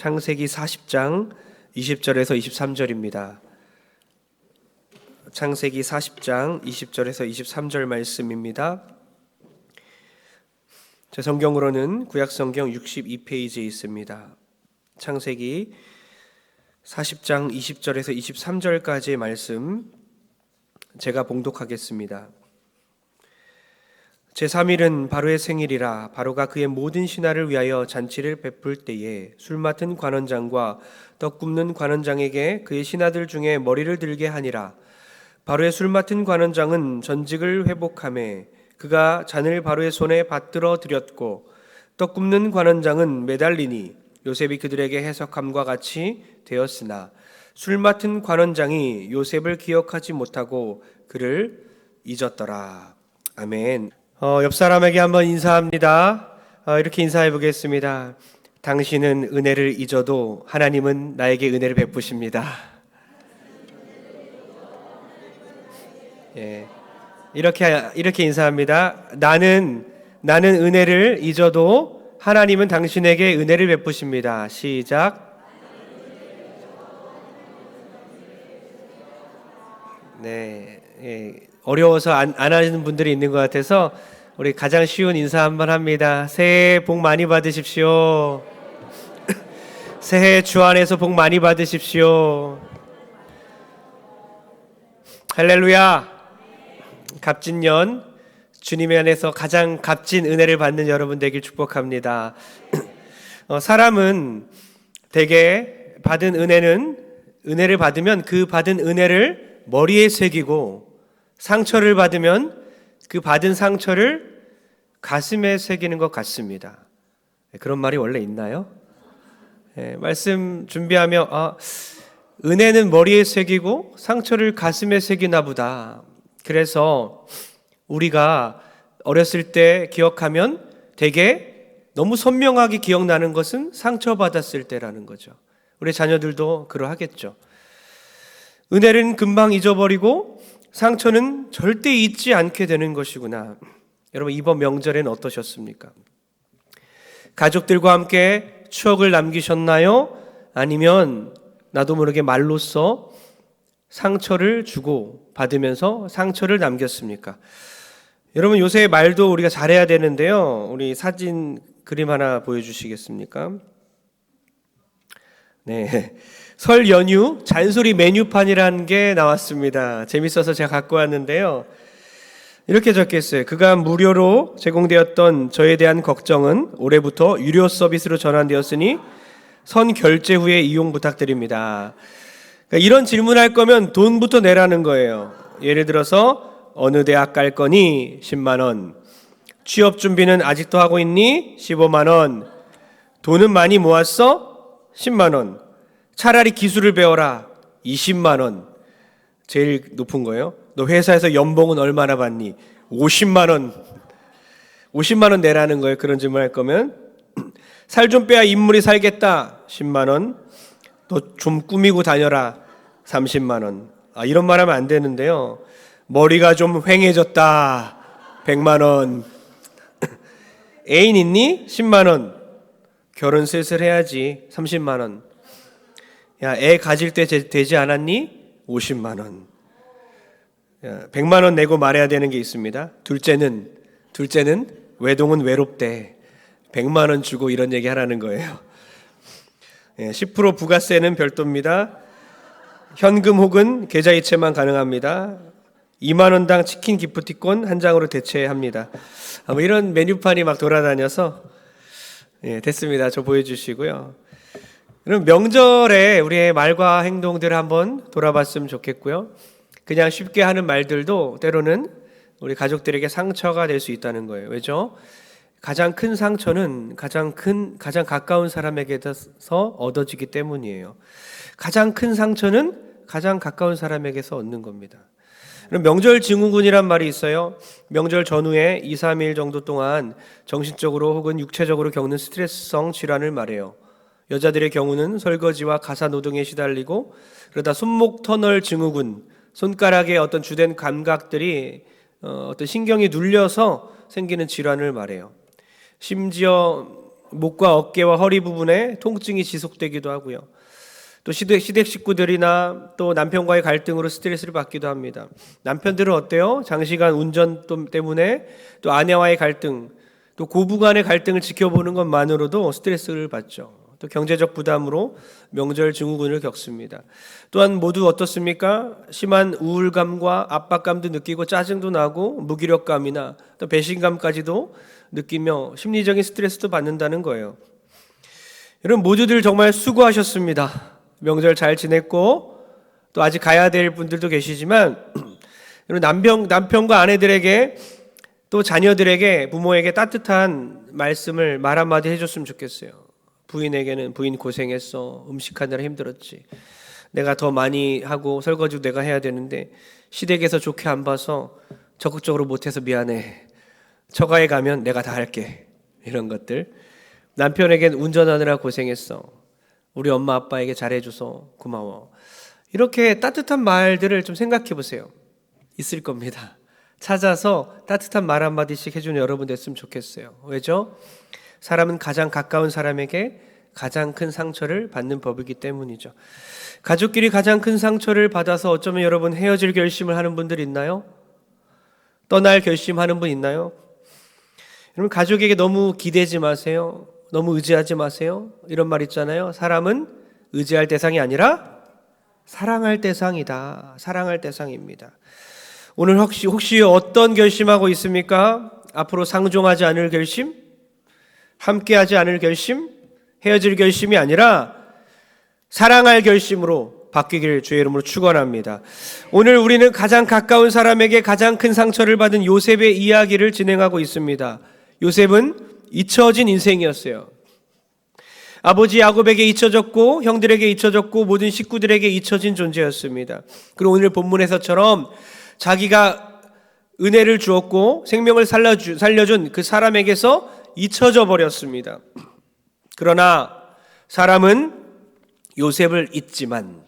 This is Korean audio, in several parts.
창세기 40장 20절에서 23절입니다. 창세기 40장 20절에서 23절 말씀입니다. 제 성경으로는 구약성경 62페이지에 있습니다. 창세기 40장 20절에서 23절까지의 말씀 제가 봉독하겠습니다. 제3일은 바로의 생일이라 바로가 그의 모든 신하를 위하여 잔치를 베풀 때에 술 맡은 관원장과 떡 굽는 관원장에게 그의 신하들 중에 머리를 들게 하니라. 바로의 술 맡은 관원장은 전직을 회복하매 그가 잔을 바로의 손에 받들어 드렸고 떡 굽는 관원장은 매달리니 요셉이 그들에게 해석함과 같이 되었으나 술 맡은 관원장이 요셉을 기억하지 못하고 그를 잊었더라. 아멘. 옆 사람에게 한번 인사합니다. 이렇게 인사해 보겠습니다. 당신은 은혜를 잊어도 하나님은 나에게 은혜를 베푸십니다. 예, 이렇게 인사합니다. 나는 은혜를 잊어도 하나님은 당신에게 은혜를 베푸십니다. 시작. 네, 어려워서 안 하시는 분들이 있는 것 같아서 우리 가장 쉬운 인사 한번 합니다. 새해 복 많이 받으십시오. 새해 주 안에서 복 많이 받으십시오. 할렐루야. 갑진년 주님의 안에서 가장 값진 은혜를 받는 여러분 되길 축복합니다. 사람은 대개 받은 은혜를 받으면 그 받은 은혜를 머리에 새기고 상처를 받으면 그 받은 상처를 가슴에 새기는 것 같습니다. 그런 말이 원래 있나요? 말씀 준비하며 은혜는 머리에 새기고 상처를 가슴에 새기나 보다. 그래서 우리가 어렸을 때 기억하면 되게 너무 선명하게 기억나는 것은 상처받았을 때라는 거죠. 우리 자녀들도 그러하겠죠. 은혜는 금방 잊어버리고 상처는 절대 잊지 않게 되는 것이구나. 여러분 이번 명절엔 어떠셨습니까? 가족들과 함께 추억을 남기셨나요? 아니면 나도 모르게 말로써 상처를 주고 받으면서 상처를 남겼습니까? 여러분 요새 말도 우리가 잘해야 되는데요. 우리 사진 그림 하나 보여주시겠습니까? 네, 설 연휴 잔소리 메뉴판이라는 게 나왔습니다. 재밌어서 제가 갖고 왔는데요. 이렇게 적혀있어요. 그간 무료로 제공되었던 저에 대한 걱정은 올해부터 유료 서비스로 전환되었으니 선 결제 후에 이용 부탁드립니다. 그러니까 이런 질문할 거면 돈부터 내라는 거예요. 예를 들어서 어느 대학 갈 거니? 10만 원. 취업 준비는 아직도 하고 있니? 15만 원. 돈은 많이 모았어? 10만 원. 차라리 기술을 배워라. 20만 원. 제일 높은 거예요. 너 회사에서 연봉은 얼마나 받니? 50만 원. 50만 원 내라는 거예요. 그런 질문 할 거면. 살 좀 빼야 인물이 살겠다. 10만 원. 너 좀 꾸미고 다녀라. 30만 원. 이런 말 하면 안 되는데요. 머리가 좀 휑해졌다. 100만 원. 애인 있니? 10만 원. 결혼 슬슬 해야지. 30만 원. 야, 애 가질 때 되지 않았니? 50만 원. 100만 원 내고 말해야 되는 게 있습니다. 둘째는 외동은 외롭대. 100만 원 주고 이런 얘기 하라는 거예요. 10% 부가세는 별도입니다. 현금 혹은 계좌이체만 가능합니다. 2만 원당 치킨 기프티콘 한 장으로 대체합니다. 이런 메뉴판이 막 돌아다녀서 됐습니다. 저 보여주시고요. 그럼 명절에 우리의 말과 행동들을 한번 돌아봤으면 좋겠고요. 그냥 쉽게 하는 말들도 때로는 우리 가족들에게 상처가 될 수 있다는 거예요. 왜죠? 가장 큰 상처는 가장 가까운 사람에게서 얻어지기 때문이에요. 가장 큰 상처는 가장 가까운 사람에게서 얻는 겁니다. 명절 증후군이란 말이 있어요. 명절 전후에 2, 3일 정도 동안 정신적으로 혹은 육체적으로 겪는 스트레스성 질환을 말해요. 여자들의 경우는 설거지와 가사 노동에 시달리고 그러다 손목 터널 증후군, 손가락의 어떤 주된 감각들이 어떤 신경이 눌려서 생기는 질환을 말해요. 심지어 목과 어깨와 허리 부분에 통증이 지속되기도 하고요. 또 시댁 식구들이나 또 남편과의 갈등으로 스트레스를 받기도 합니다. 남편들은 어때요? 장시간 운전 때문에 또 아내와의 갈등, 또 고부간의 갈등을 지켜보는 것만으로도 스트레스를 받죠. 또 경제적 부담으로 명절 증후군을 겪습니다. 또한 모두 어떻습니까? 심한 우울감과 압박감도 느끼고 짜증도 나고 무기력감이나 또 배신감까지도 느끼며 심리적인 스트레스도 받는다는 거예요. 여러분 모두들 정말 수고하셨습니다. 명절 잘 지냈고 또 아직 가야 될 분들도 계시지만 남편과 아내들에게 또 자녀들에게 부모에게 따뜻한 말씀을 말 한마디 해줬으면 좋겠어요. 부인에게는 부인 고생했어. 음식하느라 힘들었지. 내가 더 많이 하고 설거지도 내가 해야 되는데 시댁에서 좋게 안 봐서 적극적으로 못해서 미안해. 처가에 가면 내가 다 할게. 이런 것들. 남편에겐 운전하느라 고생했어. 우리 엄마 아빠에게 잘해줘서 고마워. 이렇게 따뜻한 말들을 좀 생각해 보세요. 있을 겁니다. 찾아서 따뜻한 말 한마디씩 해주는 여러분 됐으면 좋겠어요. 왜죠? 사람은 가장 가까운 사람에게 가장 큰 상처를 받는 법이기 때문이죠. 가족끼리 가장 큰 상처를 받아서 어쩌면 여러분 헤어질 결심을 하는 분들 있나요? 떠날 결심하는 분 있나요? 여러분 가족에게 너무 기대지 마세요. 너무 의지하지 마세요. 이런 말 있잖아요. 사람은 의지할 대상이 아니라 사랑할 대상이다. 사랑할 대상입니다. 오늘 혹시 어떤 결심하고 있습니까? 앞으로 상종하지 않을 결심? 함께하지 않을 결심? 헤어질 결심이 아니라 사랑할 결심으로 바뀌길 주의 이름으로 축원합니다. 오늘 우리는 가장 가까운 사람에게 가장 큰 상처를 받은 요셉의 이야기를 진행하고 있습니다. 요셉은 잊혀진 인생이었어요. 아버지 야곱에게 잊혀졌고 형들에게 잊혀졌고 모든 식구들에게 잊혀진 존재였습니다. 그리고 오늘 본문에서처럼 자기가 은혜를 주었고 생명을 살려준 그 사람에게서 잊혀져 버렸습니다. 그러나 사람은 요셉을 잊지만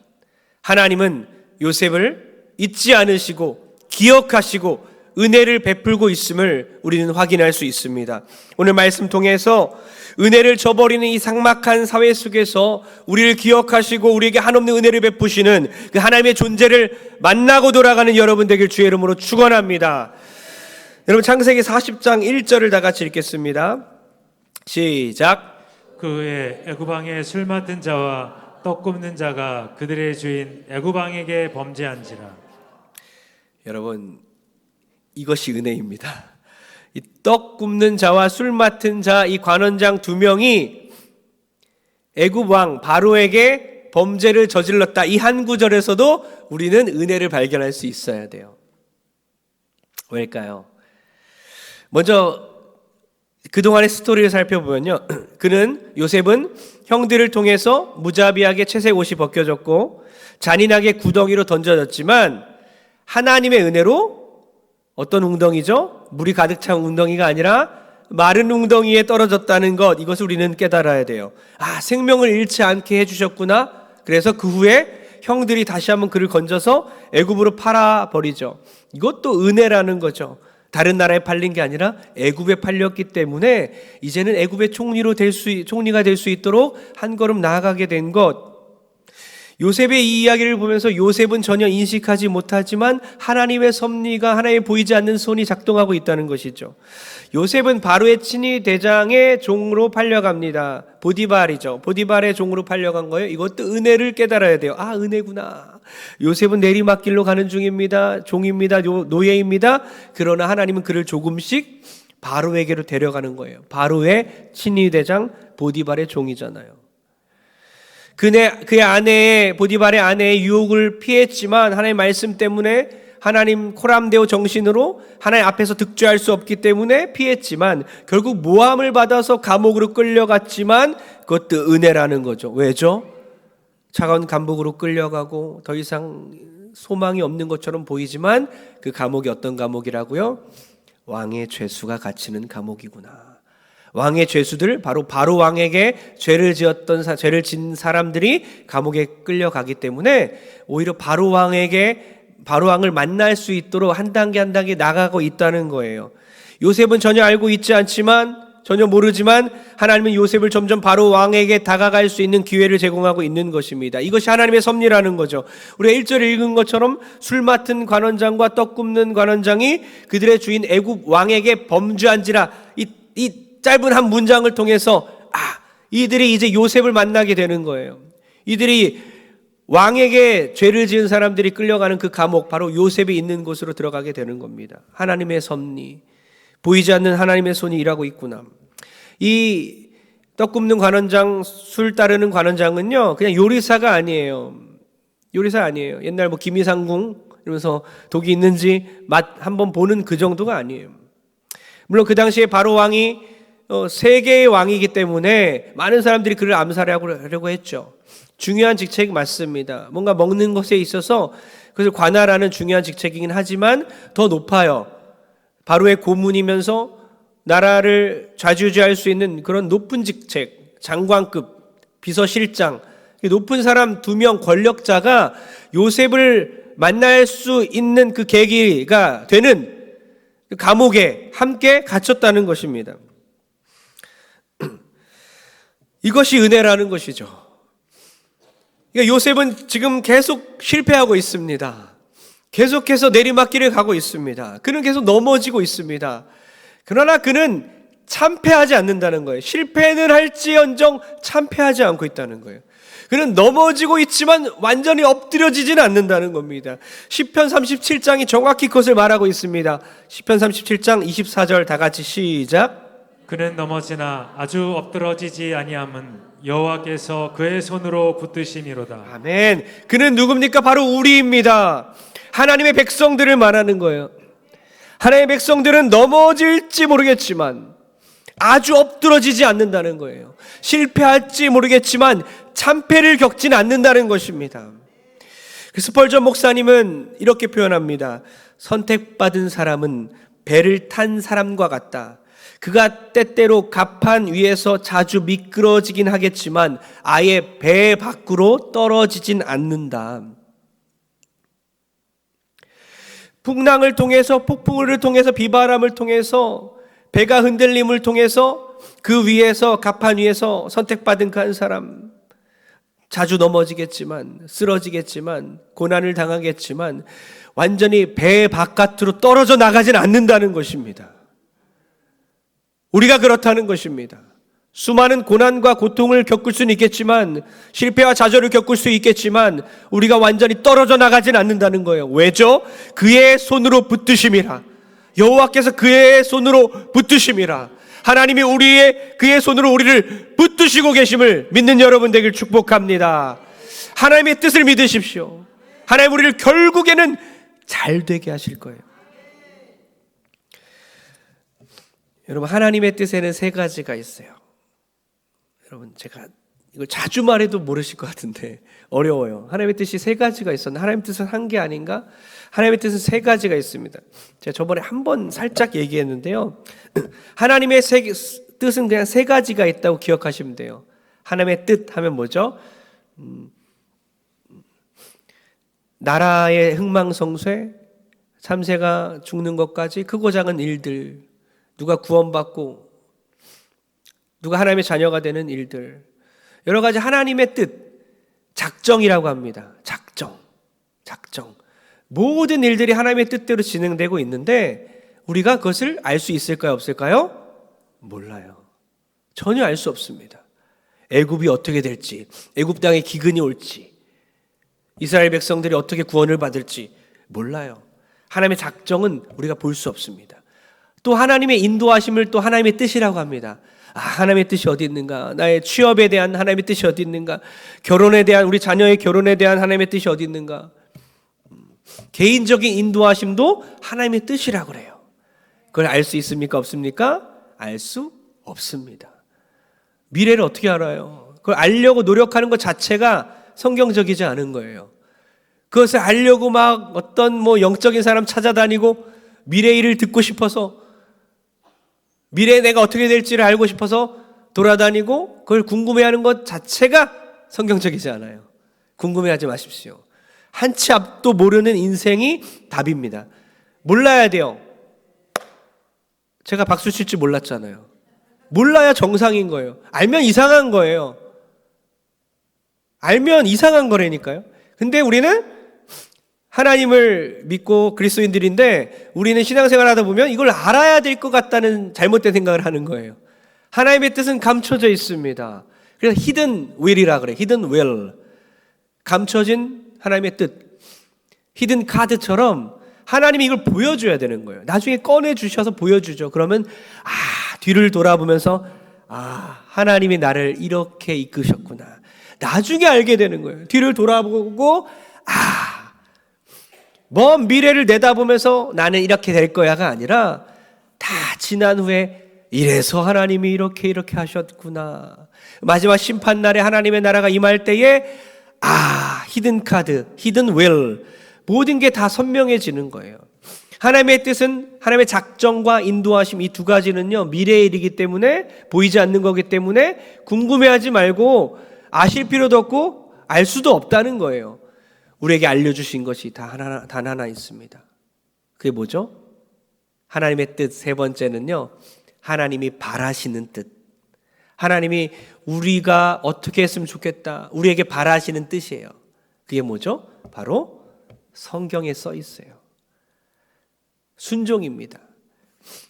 하나님은 요셉을 잊지 않으시고 기억하시고 은혜를 베풀고 있음을 우리는 확인할 수 있습니다. 오늘 말씀 통해서 은혜를 저버리는 이 삭막한 사회 속에서 우리를 기억하시고 우리에게 한없는 은혜를 베푸시는 그 하나님의 존재를 만나고 돌아가는 여러분 되길 주의 이름으로 축원합니다. 여러분 창세기 40장 1절을 다 같이 읽겠습니다. 시작. 그 후에 애굽 왕의 술 맡은 자와 떡 굽는 자가 그들의 주인 애굽 왕에게 범죄한지라. 여러분 이것이 은혜입니다. 이 떡 굽는 자와 술 맡은 자 이 관원장 두 명이 애굽 왕 바로에게 범죄를 저질렀다. 이 한 구절에서도 우리는 은혜를 발견할 수 있어야 돼요. 왜일까요? 먼저 그동안의 스토리를 살펴보면요. 요셉은 형들을 통해서 무자비하게 채색 옷이 벗겨졌고 잔인하게 구덩이로 던져졌지만 하나님의 은혜로 어떤 웅덩이죠? 물이 가득 찬 웅덩이가 아니라 마른 웅덩이에 떨어졌다는 것, 이것을 우리는 깨달아야 돼요. 생명을 잃지 않게 해주셨구나. 그래서 그 후에 형들이 다시 한번 그를 건져서 애굽으로 팔아버리죠. 이것도 은혜라는 거죠. 다른 나라에 팔린 게 아니라 애굽에 팔렸기 때문에 이제는 애굽의 총리가 될 수 있도록 한 걸음 나아가게 된 것. 요셉의 이 이야기를 보면서 요셉은 전혀 인식하지 못하지만 하나님의 섭리가 하나님의 보이지 않는 손이 작동하고 있다는 것이죠. 요셉은 바로의 친위 대장의 종으로 팔려갑니다. 보디발이죠. 보디발의 종으로 팔려간 거예요. 이것도 은혜를 깨달아야 돼요. 은혜구나. 요셉은 내리막길로 가는 중입니다. 종입니다. 노예입니다. 그러나 하나님은 그를 조금씩 바로에게로 데려가는 거예요. 바로의 친위 대장 보디발의 종이잖아요. 그의 아내의 보디발의 아내의 유혹을 피했지만 하나님의 말씀 때문에 하나님 코람데오 정신으로 하나님 앞에서 득죄할 수 없기 때문에 피했지만 결국 모함을 받아서 감옥으로 끌려갔지만 그것도 은혜라는 거죠. 왜죠? 차가운 감옥으로 끌려가고 더 이상 소망이 없는 것처럼 보이지만 그 감옥이 어떤 감옥이라고요? 왕의 죄수가 갇히는 감옥이구나. 왕의 죄수들, 바로 왕에게 죄를 진 사람들이 감옥에 끌려가기 때문에 오히려 바로 왕을 만날 수 있도록 한 단계 한 단계 나가고 있다는 거예요. 요셉은 전혀 알고 있지 않지만 전혀 모르지만 하나님은 요셉을 점점 바로 왕에게 다가갈 수 있는 기회를 제공하고 있는 것입니다. 이것이 하나님의 섭리라는 거죠. 우리가 1절에 읽은 것처럼 술 맡은 관원장과 떡 굽는 관원장이 그들의 주인 애굽 왕에게 범죄한지라, 이 짧은 한 문장을 통해서 이들이 이제 요셉을 만나게 되는 거예요. 이들이 왕에게 죄를 지은 사람들이 끌려가는 그 감옥, 바로 요셉이 있는 곳으로 들어가게 되는 겁니다. 하나님의 섭리, 보이지 않는 하나님의 손이 일하고 있구나. 이 떡 굽는 관원장, 술 따르는 관원장은요, 그냥 요리사가 아니에요. 요리사 아니에요. 옛날 뭐 김이상궁 이러면서 독이 있는지 맛 한번 보는 그 정도가 아니에요. 물론 그 당시에 바로 왕이 세계의 왕이기 때문에 많은 사람들이 그를 암살하려고 했죠. 중요한 직책 맞습니다. 뭔가 먹는 것에 있어서 그것을 관할하는 중요한 직책이긴 하지만 더 높아요. 바로의 고문이면서 나라를 좌지우지할 수 있는 그런 높은 직책, 장관급, 비서실장, 높은 사람 2명 권력자가 요셉을 만날 수 있는 그 계기가 되는 감옥에 함께 갇혔다는 것입니다. 이것이 은혜라는 것이죠. 그러니까 요셉은 지금 계속 실패하고 있습니다. 계속해서 내리막길을 가고 있습니다. 그는 계속 넘어지고 있습니다. 그러나 그는 참패하지 않는다는 거예요. 실패는 할지언정 참패하지 않고 있다는 거예요. 그는 넘어지고 있지만 완전히 엎드려지지는 않는다는 겁니다. 시편 37장이 정확히 그것을 말하고 있습니다. 시편 37장 24절 다 같이 시작. 그는 넘어지나 아주 엎드러지지 아니함은 여호와께서 그의 손으로 붙드심이로다. 아멘. 그는 누굽니까? 바로 우리입니다. 하나님의 백성들을 말하는 거예요. 하나님의 백성들은 넘어질지 모르겠지만 아주 엎드러지지 않는다는 거예요. 실패할지 모르겠지만 참패를 겪지는 않는다는 것입니다. 스펄전 목사님은 이렇게 표현합니다. 선택받은 사람은 배를 탄 사람과 같다. 그가 때때로 갑판 위에서 자주 미끄러지긴 하겠지만 아예 배 밖으로 떨어지진 않는다. 풍랑을 통해서, 폭풍을 통해서, 비바람을 통해서, 배가 흔들림을 통해서 그 위에서, 갑판 위에서 선택받은 그 한 사람, 자주 넘어지겠지만, 쓰러지겠지만, 고난을 당하겠지만 완전히 배 바깥으로 떨어져 나가진 않는다는 것입니다. 우리가 그렇다는 것입니다. 수많은 고난과 고통을 겪을 수는 있겠지만, 실패와 좌절을 겪을 수 있겠지만 우리가 완전히 떨어져 나가진 않는다는 거예요. 왜죠? 그의 손으로 붙드심이라. 여호와께서 그의 손으로 붙드심이라. 하나님이 그의 손으로 우리를 붙드시고 계심을 믿는 여러분 되길 축복합니다. 하나님의 뜻을 믿으십시오. 하나님 우리를 결국에는 잘 되게 하실 거예요. 여러분, 하나님의 뜻에는 3가지가 있어요. 여러분, 제가 이걸 자주 말해도 모르실 것 같은데 어려워요. 하나님의 뜻이 3가지가 있었는데 하나님의 뜻은 한 개 아닌가? 하나님의 뜻은 3가지가 있습니다. 제가 저번에 한번 살짝 얘기했는데요. 하나님의 뜻은 그냥 3가지가 있다고 기억하시면 돼요. 하나님의 뜻 하면 뭐죠? 나라의 흥망성쇠, 참새가 죽는 것까지 크고 작은 일들, 누가 구원받고 누가 하나님의 자녀가 되는 일들, 여러 가지 하나님의 뜻, 작정이라고 합니다. 작정. 모든 일들이 하나님의 뜻대로 진행되고 있는데 우리가 그것을 알 수 있을까요? 없을까요? 몰라요. 전혀 알 수 없습니다. 애굽이 어떻게 될지, 애굽 땅에 기근이 올지, 이스라엘 백성들이 어떻게 구원을 받을지 몰라요. 하나님의 작정은 우리가 볼 수 없습니다. 또 하나님의 인도하심을 또 하나님의 뜻이라고 합니다. 하나님의 뜻이 어디 있는가? 나의 취업에 대한 하나님의 뜻이 어디 있는가? 결혼에 대한, 우리 자녀의 결혼에 대한 하나님의 뜻이 어디 있는가? 개인적인 인도하심도 하나님의 뜻이라고 그래요. 그걸 알 수 있습니까? 없습니까? 알 수 없습니다. 미래를 어떻게 알아요? 그걸 알려고 노력하는 것 자체가 성경적이지 않은 거예요. 그것을 알려고 막 어떤 영적인 사람 찾아다니고 미래 일을 듣고 싶어서, 미래에 내가 어떻게 될지를 알고 싶어서 돌아다니고 그걸 궁금해하는 것 자체가 성경적이지 않아요. 궁금해하지 마십시오. 한 치 앞도 모르는 인생이 답입니다. 몰라야 돼요. 제가 박수 칠 줄 몰랐잖아요. 몰라야 정상인 거예요. 알면 이상한 거예요. 알면 이상한 거라니까요. 근데 우리는 하나님을 믿고 그리스도인들인데 우리는 신앙생활 하다 보면 이걸 알아야 될 것 같다는 잘못된 생각을 하는 거예요. 하나님의 뜻은 감춰져 있습니다. 그래서 hidden will이라 그래요. hidden will. 감춰진 하나님의 뜻. hidden card처럼 하나님이 이걸 보여줘야 되는 거예요. 나중에 꺼내주셔서 보여주죠. 그러면 뒤를 돌아보면서 하나님이 나를 이렇게 이끄셨구나. 나중에 알게 되는 거예요. 뒤를 돌아보고 먼 미래를 내다보면서 나는 이렇게 될 거야가 아니라 다 지난 후에 이래서 하나님이 이렇게 하셨구나. 마지막 심판날에 하나님의 나라가 임할 때에 히든 카드, 히든 윌 모든 게 다 선명해지는 거예요. 하나님의 뜻은 하나님의 작정과 인도하심 이 두 가지는요 미래의 일이기 때문에 보이지 않는 거기 때문에 궁금해하지 말고 아실 필요도 없고 알 수도 없다는 거예요. 우리에게 알려주신 것이 단 하나 있습니다. 그게 뭐죠? 하나님의 뜻 세 번째는요 하나님이 바라시는 뜻. 하나님이 우리가 어떻게 했으면 좋겠다 우리에게 바라시는 뜻이에요. 그게 뭐죠? 바로 성경에 써 있어요. 순종입니다.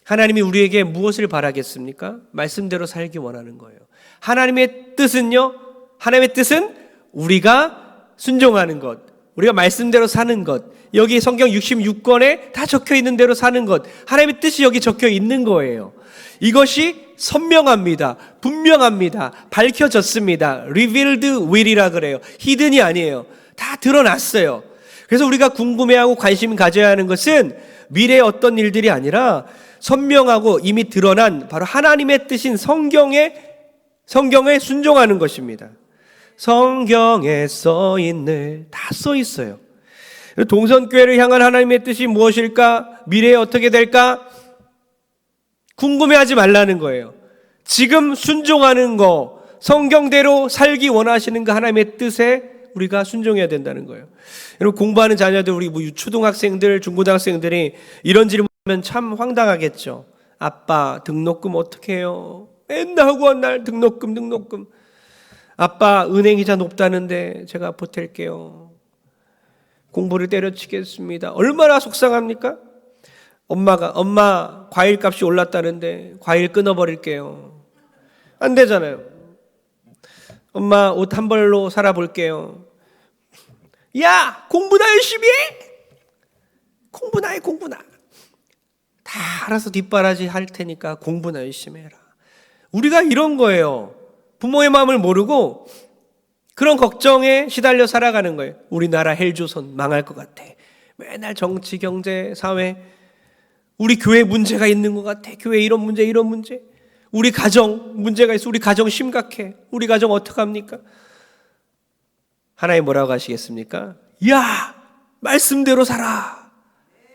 하나님이 우리에게 무엇을 바라겠습니까? 말씀대로 살기 원하는 거예요. 하나님의 뜻은요 하나님의 뜻은 우리가 순종하는 것, 우리가 말씀대로 사는 것, 여기 성경 66권에 다 적혀 있는 대로 사는 것, 하나님의 뜻이 여기 적혀 있는 거예요. 이것이 선명합니다. 분명합니다. 밝혀졌습니다. revealed will이라 그래요. hidden이 아니에요. 다 드러났어요. 그래서 우리가 궁금해하고 관심 가져야 하는 것은 미래의 어떤 일들이 아니라 선명하고 이미 드러난 바로 하나님의 뜻인 성경에 순종하는 것입니다. 성경에 써 있네. 다 써 있어요. 동선교회를 향한 하나님의 뜻이 무엇일까? 미래에 어떻게 될까? 궁금해하지 말라는 거예요. 지금 순종하는 거, 성경대로 살기 원하시는 그 하나님의 뜻에 우리가 순종해야 된다는 거예요. 여러분 공부하는 자녀들 우리 초등학생들, 중고등학생들이 이런 질문하면 참 황당하겠죠. 아빠 등록금 어떻게 해요? 맨날 학원 날 등록금. 아빠 은행이자 높다는데 제가 보탤게요. 공부를 때려치겠습니다. 얼마나 속상합니까? 엄마 과일값이 올랐다는데 과일 끊어버릴게요. 안 되잖아요. 엄마 옷 한 벌로 살아볼게요. 야 공부나 열심히 해. 공부나 해. 다 알아서 뒷바라지 할 테니까 공부나 열심히 해라. 우리가 이런 거예요. 부모의 마음을 모르고 그런 걱정에 시달려 살아가는 거예요. 우리나라 헬조선 망할 것 같아. 맨날 정치, 경제, 사회. 우리 교회 문제가 있는 것 같아. 교회 이런 문제. 우리 가정 문제가 있어. 우리 가정 심각해. 우리 가정 어떡합니까? 하나님 뭐라고 하시겠습니까? 야, 말씀대로 살아.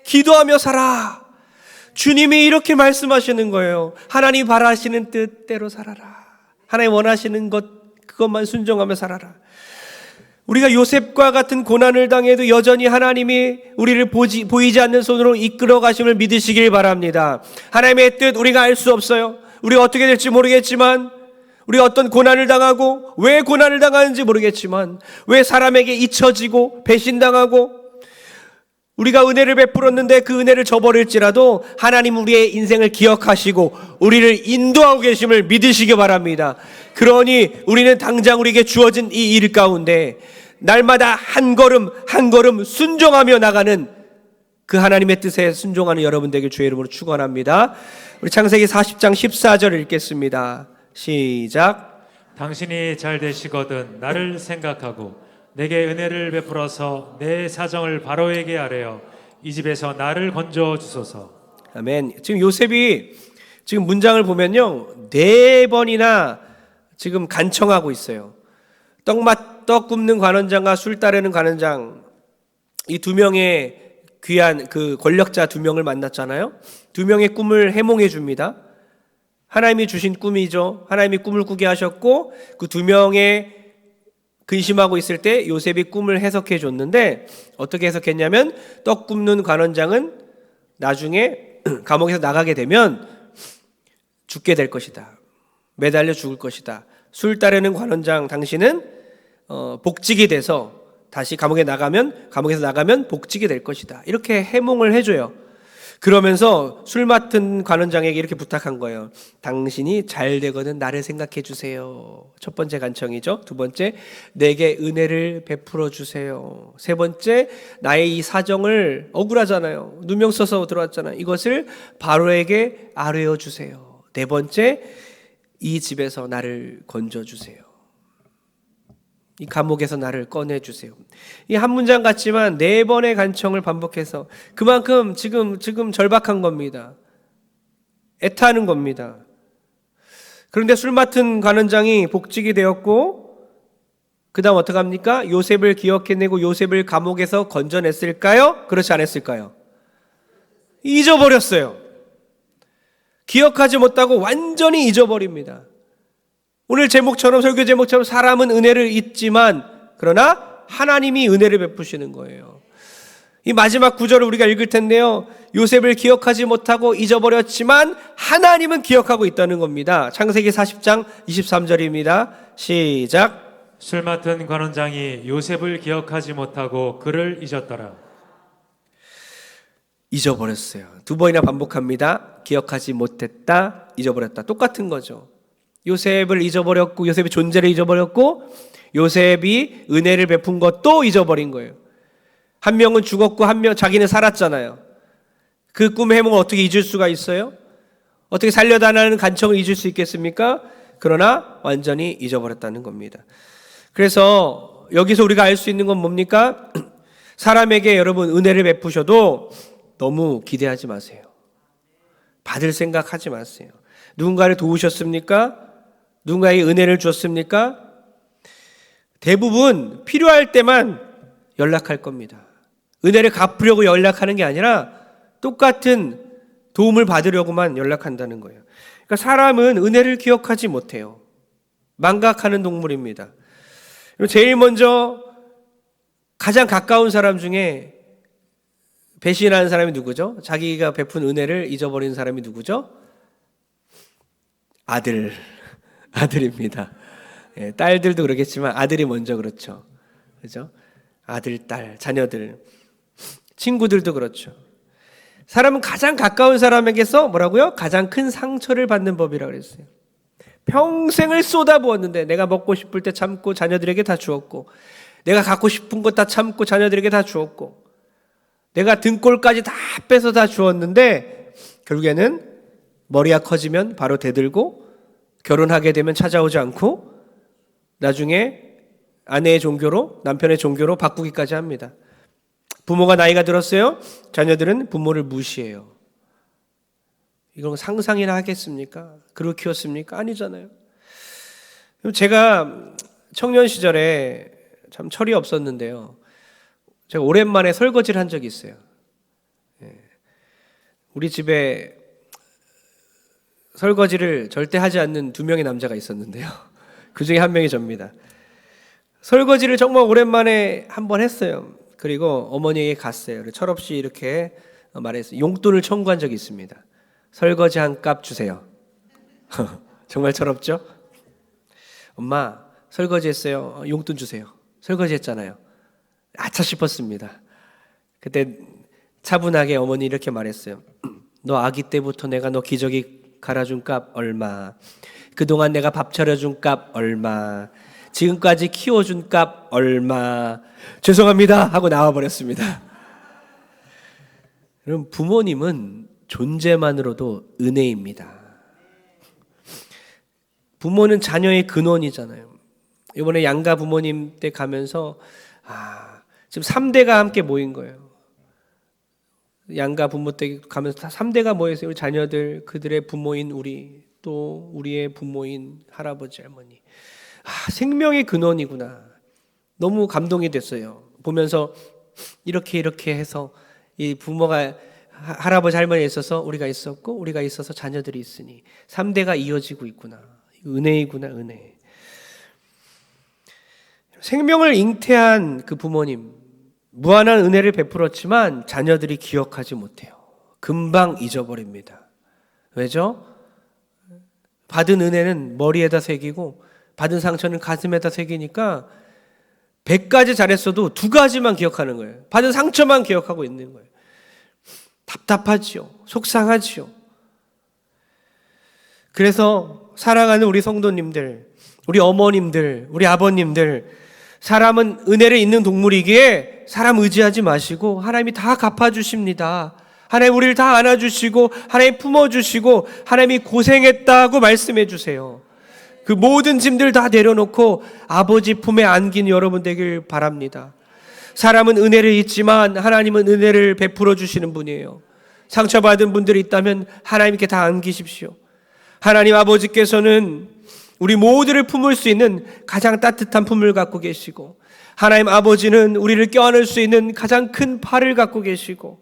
기도하며 살아. 주님이 이렇게 말씀하시는 거예요. 하나님 바라시는 뜻대로 살아라. 하나님 원하시는 것 그것만 순종하며 살아라. 우리가 요셉과 같은 고난을 당해도 여전히 하나님이 우리를 보이지 않는 손으로 이끌어 가심을 믿으시길 바랍니다. 하나님의 뜻 우리가 알 수 없어요. 우리가 어떻게 될지 모르겠지만, 우리가 어떤 고난을 당하고 왜 고난을 당하는지 모르겠지만, 왜 사람에게 잊혀지고 배신당하고 우리가 은혜를 베풀었는데 그 은혜를 저버릴지라도 하나님 우리의 인생을 기억하시고 우리를 인도하고 계심을 믿으시기 바랍니다. 그러니 우리는 당장 우리에게 주어진 이 일 가운데 날마다 한 걸음 한 걸음 순종하며 나가는 그 하나님의 뜻에 순종하는 여러분 되길 주의 이름으로 축원합니다. 우리 창세기 40장 14절을 읽겠습니다. 시작. 당신이 잘 되시거든 나를 생각하고 내게 은혜를 베풀어서 내 사정을 바로에게 아뢰어 이 집에서 나를 건져 주소서. 아멘. 지금 요셉이 지금 문장을 보면요 4번이나 지금 간청하고 있어요. 떡 굽는 관원장과 술 따르는 관원장, 이 두 명의 귀한 그 권력자 두 명을 만났잖아요. 두 명의 꿈을 해몽해 줍니다. 하나님이 주신 꿈이죠. 하나님이 꿈을 꾸게 하셨고 그 두 명의 근심하고 있을 때 요셉이 꿈을 해석해 줬는데 어떻게 해석했냐면 떡 굽는 관원장은 나중에 감옥에서 나가게 되면 죽게 될 것이다. 매달려 죽을 것이다. 술 따르는 관원장 당신은 복직이 돼서 다시 감옥에서 나가면 복직이 될 것이다. 이렇게 해몽을 해줘요. 그러면서 술 맡은 관원장에게 이렇게 부탁한 거예요. 당신이 잘 되거든 나를 생각해 주세요. 첫 번째 간청이죠. 두 번째, 내게 은혜를 베풀어 주세요. 세 번째, 나의 이 사정을, 억울하잖아요. 누명 써서 들어왔잖아요. 이것을 바로에게 아뢰어 주세요. 네 번째, 이 집에서 나를 건져 주세요. 이 감옥에서 나를 꺼내주세요. 이 한 문장 같지만 4번의 간청을 반복해서 그만큼 지금 절박한 겁니다. 애타는 겁니다. 그런데 술 맡은 관원장이 복직이 되었고 그 다음 어떡합니까? 요셉을 기억해내고 요셉을 감옥에서 건져냈을까요? 그렇지 않았을까요? 잊어버렸어요. 기억하지 못하고 완전히 잊어버립니다. 오늘 제목처럼, 설교 제목처럼 사람은 은혜를 잊지만 그러나 하나님이 은혜를 베푸시는 거예요. 이 마지막 구절을 우리가 읽을 텐데요. 요셉을 기억하지 못하고 잊어버렸지만 하나님은 기억하고 있다는 겁니다. 창세기 40장 23절입니다. 시작. 술 맡은 관원장이 요셉을 기억하지 못하고 그를 잊었더라. 잊어버렸어요. 2번이나 반복합니다. 기억하지 못했다, 잊어버렸다. 똑같은 거죠. 요셉을 잊어버렸고, 요셉의 존재를 잊어버렸고, 요셉이 은혜를 베푼 것도 잊어버린 거예요. 한 명은 죽었고 한 명 자기는 살았잖아요. 그 꿈의 해몽을 어떻게 잊을 수가 있어요? 어떻게 살려달라는 간청을 잊을 수 있겠습니까? 그러나 완전히 잊어버렸다는 겁니다. 그래서 여기서 우리가 알 수 있는 건 뭡니까? 사람에게 여러분 은혜를 베푸셔도 너무 기대하지 마세요. 받을 생각하지 마세요. 누군가를 도우셨습니까? 누군가에게 은혜를 주었습니까? 대부분 필요할 때만 연락할 겁니다. 은혜를 갚으려고 연락하는 게 아니라 똑같은 도움을 받으려고만 연락한다는 거예요. 그러니까 사람은 은혜를 기억하지 못해요. 망각하는 동물입니다. 제일 먼저 가장 가까운 사람 중에 배신하는 사람이 누구죠? 자기가 베푼 은혜를 잊어버린 사람이 누구죠? 아들입니다. 예, 딸들도 그러겠지만 아들이 먼저 그렇죠. 그죠? 아들, 딸, 자녀들, 친구들도 그렇죠. 사람은 가장 가까운 사람에게서 뭐라고요? 가장 큰 상처를 받는 법이라고 그랬어요. 평생을 쏟아부었는데 내가 먹고 싶을 때 참고 자녀들에게 다 주었고, 내가 갖고 싶은 것 다 참고 자녀들에게 다 주었고, 내가 등골까지 다 빼서 다 주었는데 결국에는 머리가 커지면 바로 대들고 결혼하게 되면 찾아오지 않고 나중에 아내의 종교로, 남편의 종교로 바꾸기까지 합니다. 부모가 나이가 들었어요. 자녀들은 부모를 무시해요. 이건 상상이나 하겠습니까? 그렇게 키웠습니까? 아니잖아요. 제가 청년 시절에 참 철이 없었는데요. 제가 오랜만에 설거지를 한 적이 있어요. 우리 집에 설거지를 절대 하지 않는 2명의 남자가 있었는데요. 그 중에 한 명이 접니다. 설거지를 정말 오랜만에 한번 했어요. 그리고 어머니에게 갔어요. 철없이 이렇게 말했어요. 용돈을 청구한 적이 있습니다. 설거지 한 값 주세요. 정말 철없죠? 엄마, 설거지 했어요. 용돈 주세요. 설거지 했잖아요. 아차 싶었습니다. 그때 차분하게 어머니 이렇게 말했어요. 너 아기 때부터 내가 너 기저귀 갈아준 값 얼마, 그동안 내가 밥 차려준 값 얼마, 지금까지 키워준 값 얼마, 죄송합니다 하고 나와버렸습니다. 여러분, 부모님은 존재만으로도 은혜입니다. 부모는 자녀의 근원이잖아요. 이번에 양가 부모님 때 가면서 지금 3대가 함께 모인 거예요. 양가 부모 때 가면서 다 3대가 모여서 우리 자녀들, 그들의 부모인 우리, 또 우리의 부모인 할아버지, 할머니. 생명의 근원이구나. 너무 감동이 됐어요. 보면서 이렇게 해서 이 부모가 할아버지, 할머니에 있어서 우리가 있었고, 우리가 있어서 자녀들이 있으니 3대가 이어지고 있구나. 은혜이구나, 은혜. 생명을 잉태한 그 부모님, 무한한 은혜를 베풀었지만 자녀들이 기억하지 못해요. 금방 잊어버립니다. 왜죠? 받은 은혜는 머리에다 새기고 받은 상처는 가슴에다 새기니까 100가지 잘했어도 2가지만 기억하는 거예요. 받은 상처만 기억하고 있는 거예요. 답답하지요. 속상하지요. 그래서 사랑하는 우리 성도님들, 우리 어머님들, 우리 아버님들, 사람은 은혜를 있는 동물이기에 사람 의지하지 마시고 하나님이 다 갚아주십니다. 하나님 우리를 다 안아주시고 하나님 품어주시고 하나님이 고생했다고 말씀해 주세요. 그 모든 짐들 다 내려놓고 아버지 품에 안긴 여러분 되길 바랍니다. 사람은 은혜를 잊지만 하나님은 은혜를 베풀어 주시는 분이에요. 상처받은 분들이 있다면 하나님께 다 안기십시오. 하나님 아버지께서는 우리 모두를 품을 수 있는 가장 따뜻한 품을 갖고 계시고, 하나님 아버지는 우리를 껴안을 수 있는 가장 큰 팔을 갖고 계시고,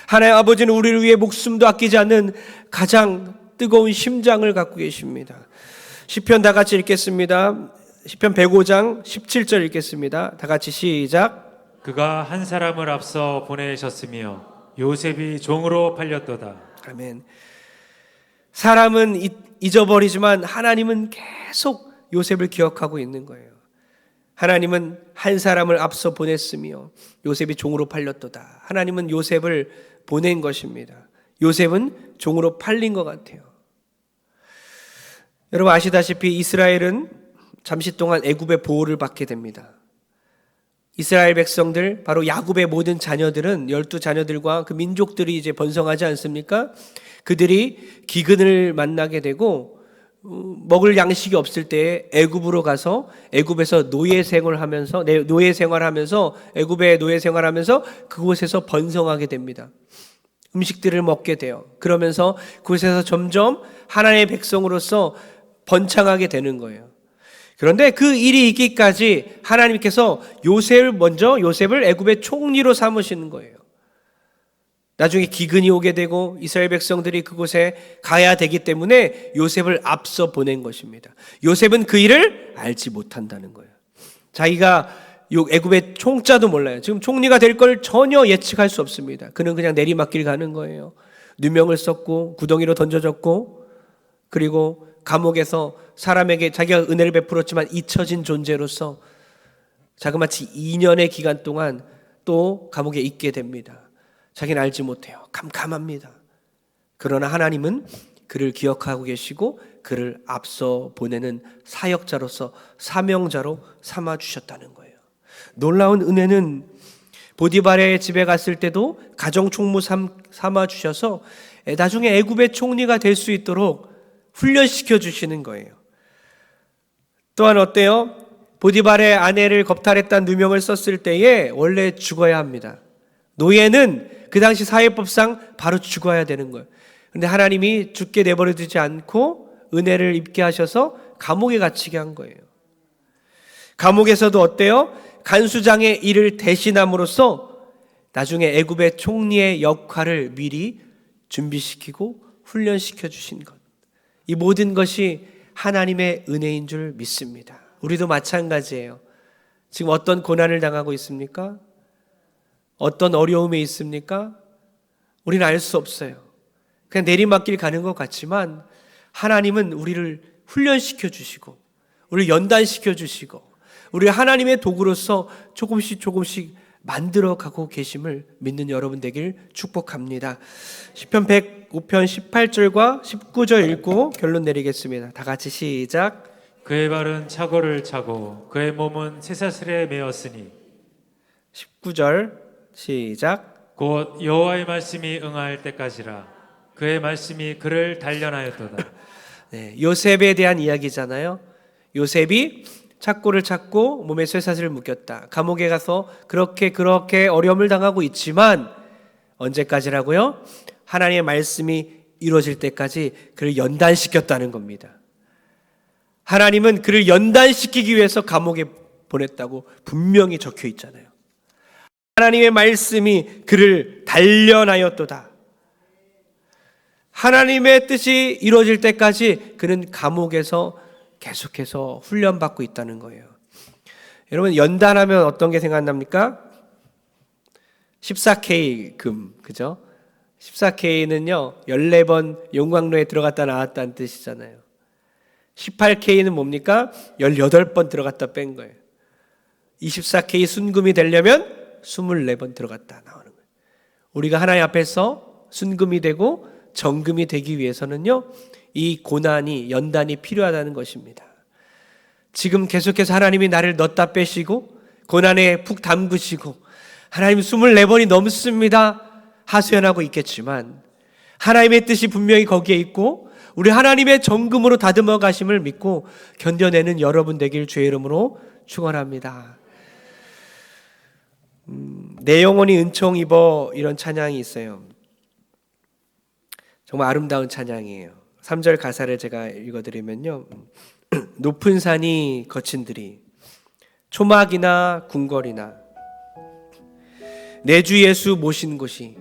하나님 아버지는 우리를 위해 목숨도 아끼지 않는 가장 뜨거운 심장을 갖고 계십니다. 시편 다 같이 읽겠습니다. 시편 105장 17절 읽겠습니다. 다 같이 시작. 그가 한 사람을 앞서 보내셨으며 요셉이 종으로 팔렸도다. 아멘. 사람은 잊어버리지만 하나님은 계속 요셉을 기억하고 있는 거예요. 하나님은 한 사람을 앞서 보냈으며 요셉이 종으로 팔렸도다. 하나님은 요셉을 보낸 것입니다. 요셉은 종으로 팔린 것 같아요. 여러분 아시다시피 이스라엘은 잠시 동안 애굽의 보호를 받게 됩니다. 이스라엘 백성들, 바로 야곱의 모든 자녀들은 12자녀들과 그 민족들이 이제 번성하지 않습니까? 그들이 기근을 만나게 되고 먹을 양식이 없을 때에 애굽으로 가서 애굽에서 노예 생활하면서 애굽의 노예 생활하면서 그곳에서 번성하게 됩니다. 음식들을 먹게 돼요. 그러면서 그곳에서 점점 하나님의 백성으로서 번창하게 되는 거예요. 그런데 그 일이 있기까지 하나님께서 요셉을 애굽의 총리로 삼으시는 거예요. 나중에 기근이 오게 되고 이스라엘 백성들이 그곳에 가야 되기 때문에 요셉을 앞서 보낸 것입니다. 요셉은 그 일을 알지 못한다는 거예요. 자기가 애굽의 총자도 몰라요. 지금 총리가 될 걸 전혀 예측할 수 없습니다. 그는 그냥 내리막길 가는 거예요. 누명을 썼고 구덩이로 던져졌고, 그리고 감옥에서 사람에게 자기가 은혜를 베풀었지만 잊혀진 존재로서 자그마치 2년의 기간 동안 또 감옥에 있게 됩니다. 자기는 알지 못해요. 캄캄합니다. 그러나 하나님은 그를 기억하고 계시고 그를 앞서 보내는 사역자로서 사명자로 삼아주셨다는 거예요. 놀라운 은혜는 보디발의 집에 갔을 때도 가정총무 삼아주셔서 나중에 애굽의 총리가 될 수 있도록 훈련시켜 주시는 거예요. 또한 어때요? 보디발의 아내를 겁탈했다는 누명을 썼을 때에 원래 죽어야 합니다. 노예는 그 당시 사회법상 바로 죽어야 되는 거예요. 그런데 하나님이 죽게 내버려 두지 않고 은혜를 입게 하셔서 감옥에 갇히게 한 거예요. 감옥에서도 어때요? 간수장의 일을 대신함으로써 나중에 애굽의 총리의 역할을 미리 준비시키고 훈련시켜 주신 것. 이 모든 것이 하나님의 은혜인 줄 믿습니다. 우리도 마찬가지예요. 지금 어떤 고난을 당하고 있습니까? 어떤 어려움에 있습니까? 우리는 알 수 없어요. 그냥 내리막길 가는 것 같지만 하나님은 우리를 훈련시켜 주시고 우리를 연단시켜 주시고 우리를 하나님의 도구로서 조금씩 만들어가고 계심을 믿는 여러분 되길 축복합니다. 시편 105편 18절과 19절 읽고 결론 내리겠습니다. 다 같이 시작. 그의 발은 차고를 차고 그의 몸은 쇠사슬에 매었으니 19절 시작. 곧 여호와의 말씀이 응할 때까지라. 그의 말씀이 그를 단련하였도다. 네, 요셉에 대한 이야기잖아요. 요셉이 착고를 찾고 몸에 쇠사슬을 묶였다. 감옥에 가서 그렇게 어려움을 당하고 있지만 언제까지라고요? 하나님의 말씀이 이루어질 때까지 그를 연단시켰다는 겁니다. 하나님은 그를 연단시키기 위해서 감옥에 보냈다고 분명히 적혀 있잖아요. 하나님의 말씀이 그를 단련하였도다. 하나님의 뜻이 이루어질 때까지 그는 감옥에서 계속해서 훈련받고 있다는 거예요. 여러분 연단하면 어떤 게 생각납니까? 14K 금, 그죠? 14K는요 14번 용광로에 들어갔다 나왔다는 뜻이잖아요. 18K는 뭡니까? 18번 들어갔다 뺀 거예요. 24K 순금이 되려면 24번 들어갔다 나오는 거예요. 우리가 하나님 앞에서 순금이 되고 정금이 되기 위해서는요, 이 고난이, 연단이 필요하다는 것입니다. 지금 계속해서 하나님이 나를 넣었다 빼시고 고난에 푹 담그시고 하나님 24번이 넘습니다 하소연하고 있겠지만, 하나님의 뜻이 분명히 거기에 있고 우리 하나님의 정금으로 다듬어 가심을 믿고 견뎌내는 여러분 되길 주의 이름으로 축원합니다. 내 영혼이 은총 입어, 이런 찬양이 있어요. 정말 아름다운 찬양이에요. 3절 가사를 제가 읽어드리면요, 높은 산이 거친 들이 초막이나 궁궐이나 내 주 예수 모신 곳이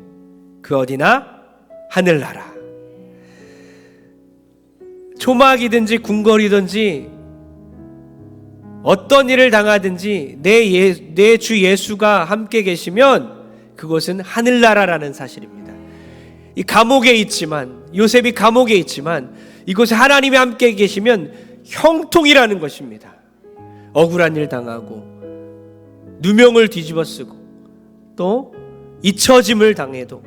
그 어디나 하늘나라. 초막이든지 궁궐이든지 어떤 일을 당하든지 내 주 예수가 함께 계시면 그곳은 하늘나라라는 사실입니다. 이 감옥에 있지만, 요셉이 감옥에 있지만 이곳에 하나님이 함께 계시면 형통이라는 것입니다. 억울한 일 당하고 누명을 뒤집어 쓰고 또 잊혀짐을 당해도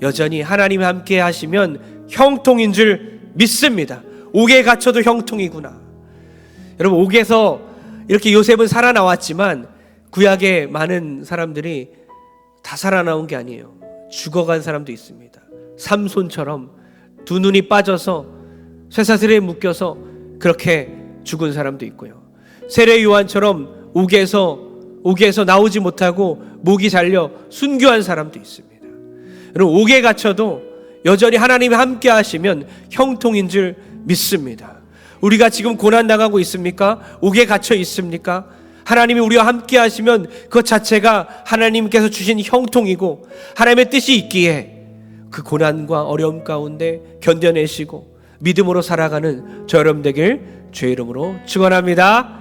여전히 하나님이 함께 하시면 형통인 줄 믿습니다. 옥에 갇혀도 형통이구나. 여러분, 옥에서 이렇게 요셉은 살아나왔지만 구약의 많은 사람들이 다 살아나온 게 아니에요. 죽어간 사람도 있습니다. 삼손처럼 두 눈이 빠져서 쇠사슬에 묶여서 그렇게 죽은 사람도 있고요. 세례 요한처럼 옥에서 나오지 못하고 목이 잘려 순교한 사람도 있습니다. 여러분, 옥에 갇혀도 여전히 하나님이 함께 하시면 형통인 줄 믿습니다. 우리가 지금 고난 당하고 있습니까? 옥에 갇혀 있습니까? 하나님이 우리와 함께 하시면 그것 자체가 하나님께서 주신 형통이고 하나님의 뜻이 있기에 그 고난과 어려움 가운데 견뎌내시고 믿음으로 살아가는 저 여러분 되길 주의 이름으로 축원합니다.